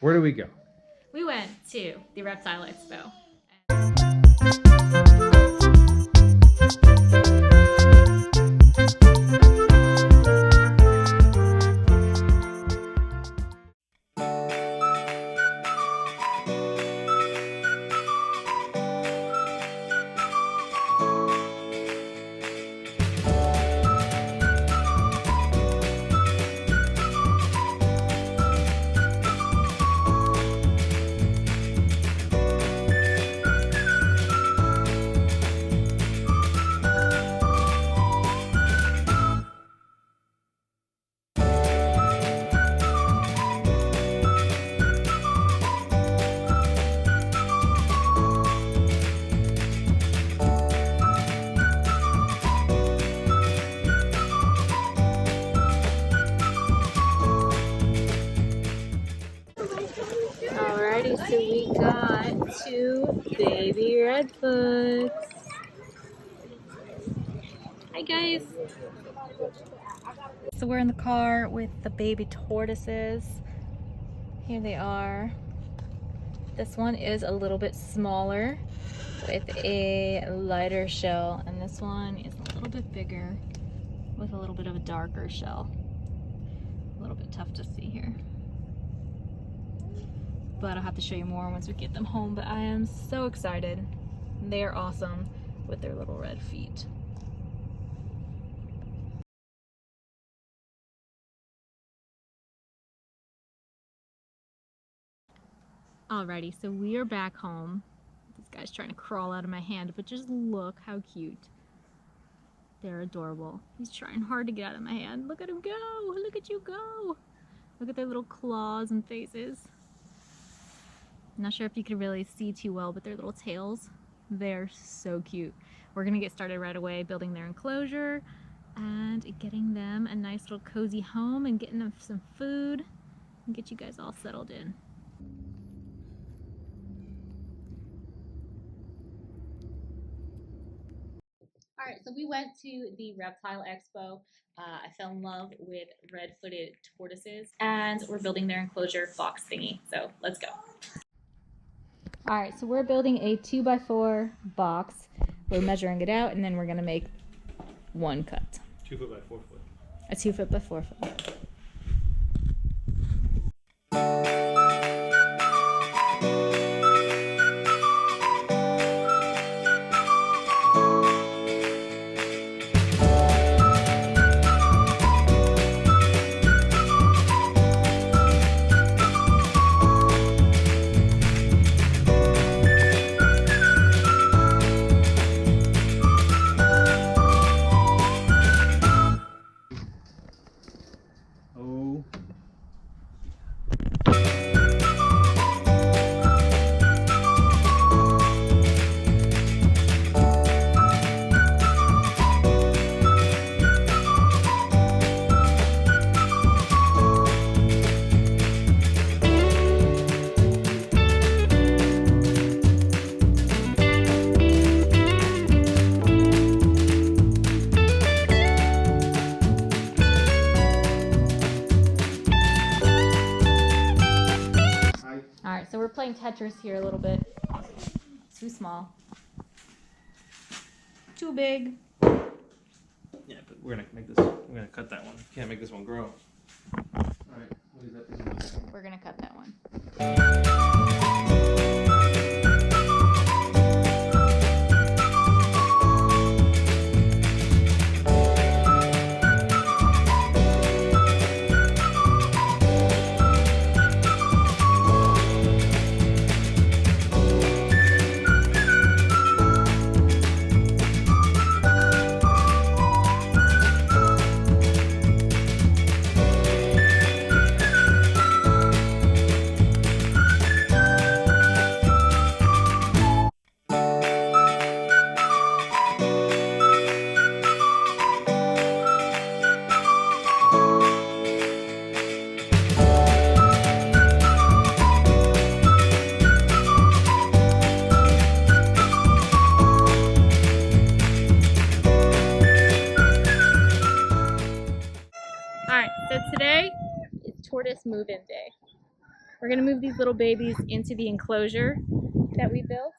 Where do we go? We went to the Reptile Expo. Alrighty, so we got 2 baby redfoots. Hi guys. So we're in the car with the baby tortoises. Here they are. This one is a little bit smaller with a lighter shell, and this one is a little bit bigger with a little bit of a darker shell. A little bit tough to see here, but I'll have to show you more once we get them home. But I am so excited. They are awesome with their little red feet. Alrighty, so we are back home. This guy's trying to crawl out of my hand, but just look how cute. They're adorable. He's trying hard to get out of my hand. Look at him go! Look at you go! Look at their little claws and faces. I'm not sure if you can really see too well, but their little tails, they're so cute. We're gonna get started right away building their enclosure and getting them a nice little cozy home and getting them some food and get you guys all settled in. Alright, so we went to the Reptile Expo. I fell in love with red-footed tortoises, and we're building their enclosure box thingy. So let's go. Alright, so we're building a 2x4 box. We're measuring it out, and then we're going to make one cut. 2 foot by 4 foot. A 2 foot by 4 foot. Alright, so we're playing Tetris here a little bit. Too small. Too big. Yeah, but we're gonna make this. We're gonna cut that one. Can't make this one grow. All right, what is that? We're gonna cut that one. Alright, so today is tortoise move-in day. We're gonna move these little babies into the enclosure that we built,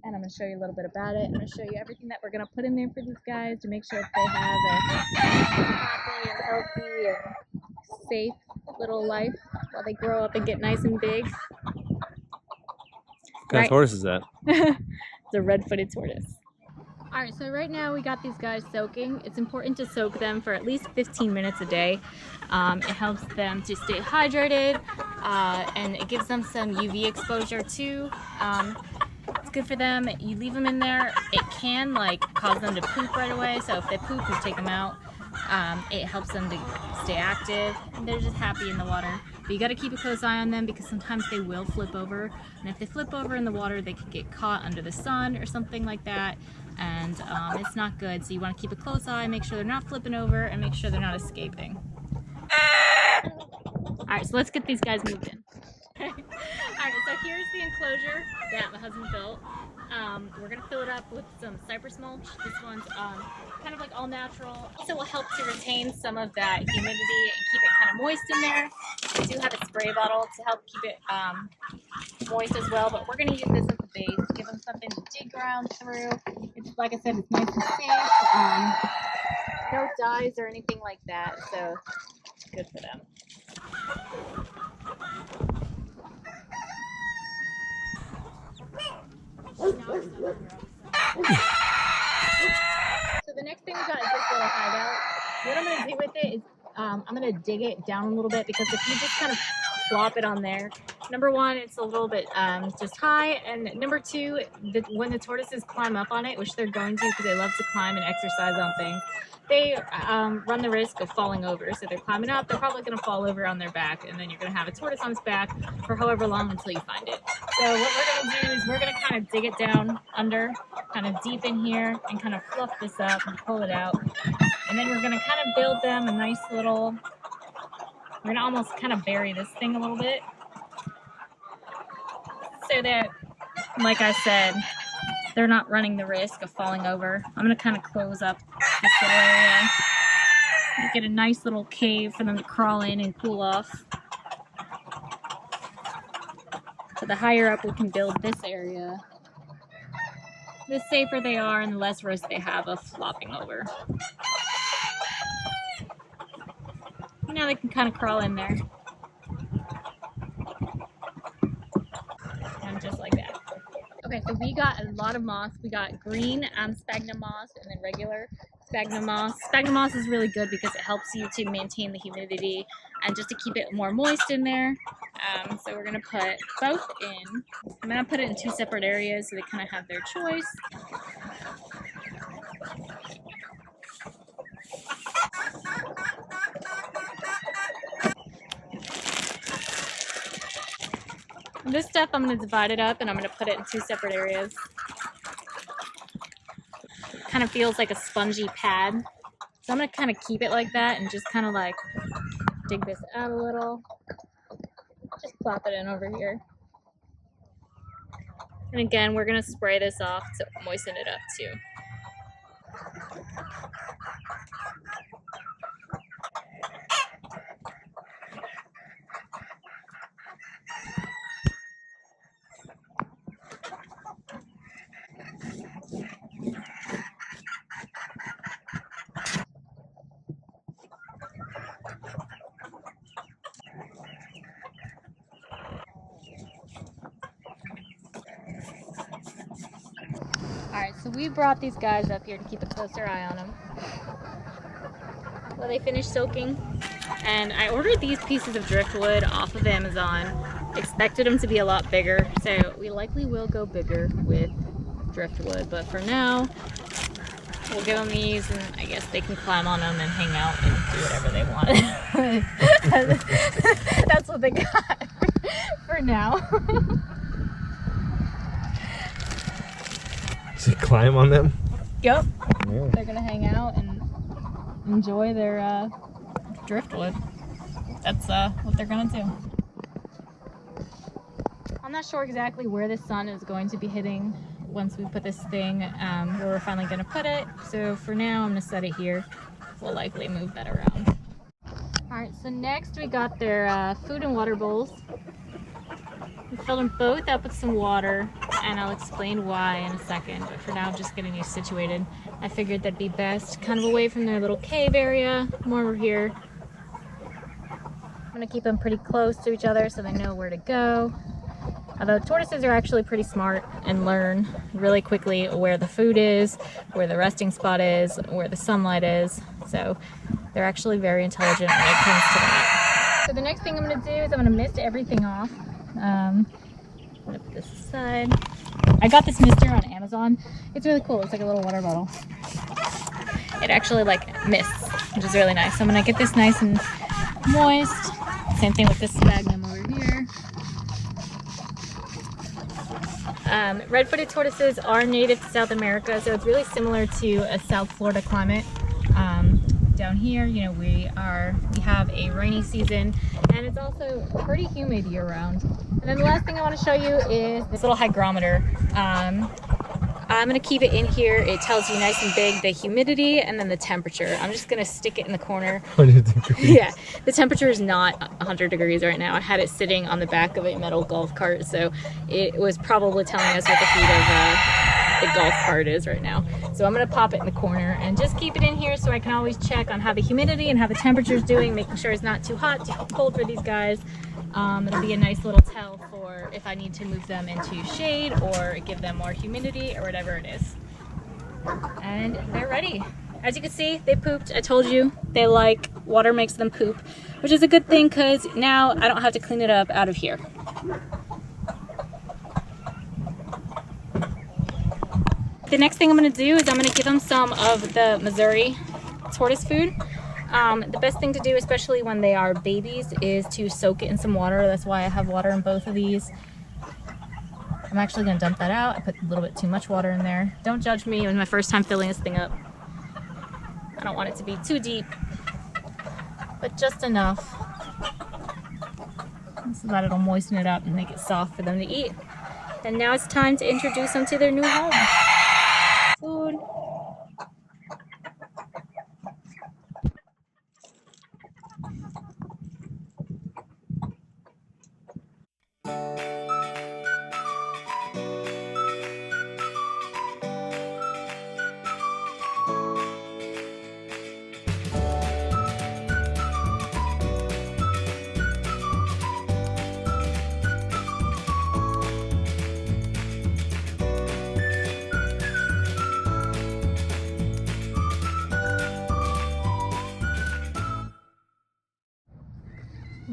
and I'm gonna show you a little bit about it. I'm gonna show you everything that we're gonna put in there for these guys to make sure that they have a happy and healthy and safe little life while they grow up and get nice and big. What kind of tortoise is that? It's a red-footed tortoise. Alright, so right now we got these guys soaking. It's important to soak them for at least 15 minutes a day. It helps them to stay hydrated, and it gives them some UV exposure too. It's good for them. You leave them in there, it can like cause them to poop right away, so if they poop, you take them out. It helps them to stay active, and they're just happy in the water. But you got to keep a close eye on them because sometimes they will flip over, and if they flip over in the water, they could get caught under the sun or something like that, and it's not good. So you want to keep a close eye, make sure they're not flipping over, and make sure they're not escaping. Alright, so let's get these guys moved in. Alright, so here's the enclosure that my husband built. We're going to fill it up with some cypress mulch. This one's kind of like all natural. Also will help to retain some of that humidity and keep it kind of moist in there. We do have a spray bottle to help keep it moist as well, but we're going to use this as a base to give them something to dig around through. It's, like I said, it's nice and safe. No dyes or anything like that, so it's good for them. So the next thing we got is this little hideout. What I'm going to do with it is I'm going to dig it down a little bit, because if you just kind of plop it on there, number one, it's a little bit just high, and number two, when the tortoises climb up on it, which they're going to because they love to climb and exercise on things, they run the risk of falling over. So they're climbing up, they're probably going to fall over on their back, and then you're going to have a tortoise on its back for however long until you find it. So what we're going to do is we're going to kind of dig it down under, kind of deep in here, and kind of fluff this up and pull it out. And then we're going to kind of build them a nice little, we're going to almost kind of bury this thing a little bit, so that, like I said, they're not running the risk of falling over. I'm going to kind of close up this little area. Get a nice little cave for them to crawl in and cool off. So the higher up we can build this area, the safer they are and the less risk they have of flopping over. Now they can kind of crawl in there. And just like that. Okay, so we got a lot of moss. We got green sphagnum moss and then regular sphagnum moss. Sphagnum moss is really good because it helps you to maintain the humidity and just to keep it more moist in there. So we're going to put both in. I'm going to put it in two separate areas so they kind of have their choice. This stuff I'm going to divide it up and I'm going to put it in two separate areas. It kind of feels like a spongy pad. So I'm going to kind of keep it like that and just kind of like dig this out a little. Just plop it in over here. And again, we're going to spray this off to moisten it up too. Alright, so we brought these guys up here to keep a closer eye on them. Well, they finished soaking, and I ordered these pieces of driftwood off of Amazon. Expected them to be a lot bigger, so we likely will go bigger with driftwood, but for now, we'll give them these, and I guess they can climb on them and hang out and do whatever they want. That's what they got for now. Does it climb on them? Yep. Yeah. They're gonna hang out and enjoy their driftwood. That's what they're gonna do. I'm not sure exactly where the sun is going to be hitting once we put this thing where we're finally gonna put it. So for now, I'm gonna set it here. We'll likely move that around. All right, so next we got their food and water bowls. Filled them both up with some water, and I'll explain why in a second. But for now, I'm just getting you situated. I figured that'd be best, kind of away from their little cave area, more over here. I'm gonna keep them pretty close to each other so they know where to go. Although tortoises are actually pretty smart and learn really quickly where the food is, where the resting spot is, where the sunlight is. So they're actually very intelligent when it comes to that. So the next thing I'm gonna do is I'm gonna mist everything off. I'm gonna put this aside. I got this mister on Amazon. It's really cool. It's like a little water bottle. It actually like mists, which is really nice. So I'm gonna get this nice and moist. Same thing with this sphagnum over here. Red-footed tortoises are native to South America, so it's really similar to a South Florida climate. Down here, you know, we have a rainy season, and it's also pretty humid year-round. And then the last thing I want to show you is this little hygrometer. I'm going to keep it in here. It tells you nice and big the humidity and then the temperature. I'm just going to stick it in the corner. 100 degrees. Yeah, the temperature is not 100 degrees right now. I had it sitting on the back of a metal golf cart, so it was probably telling us what the heat of the golf cart is right now. So I'm going to pop it in the corner and just keep it in here so I can always check on how the humidity and how the temperature is doing, making sure it's not too hot, too cold for these guys. It'll be a nice little tell for if I need to move them into shade or give them more humidity or whatever it is. And they're ready. As you can see, they pooped. I told you they like water makes them poop, which is a good thing because now I don't have to clean it up out of here. The next thing I'm going to do is I'm going to give them some of the Missouri tortoise food. The best thing to do, especially when they are babies, is to soak it in some water. That's why I have water in both of these. I'm actually going to dump that out. I put a little bit too much water in there. Don't judge me. It was my first time filling this thing up. I don't want it to be too deep, but just enough so that it'll moisten it up and make it soft for them to eat. And now it's time to introduce them to their new home. Food.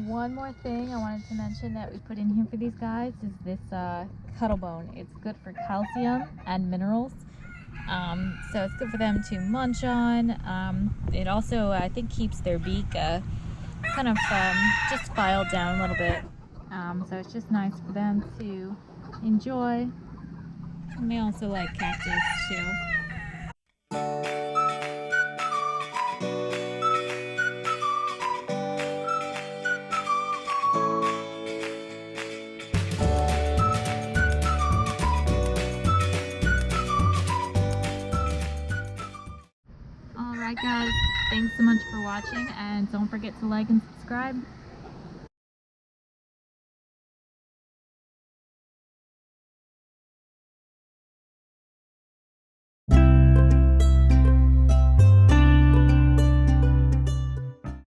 One more thing I wanted to mention that we put in here for these guys is this cuddle bone. It's good for calcium and minerals. So it's good for them to munch on. It also, I think, keeps their beak kind of just filed down a little bit. So it's just nice for them to enjoy. And they also like cactus too. Alright guys, thanks so much for watching, and don't forget to like and subscribe.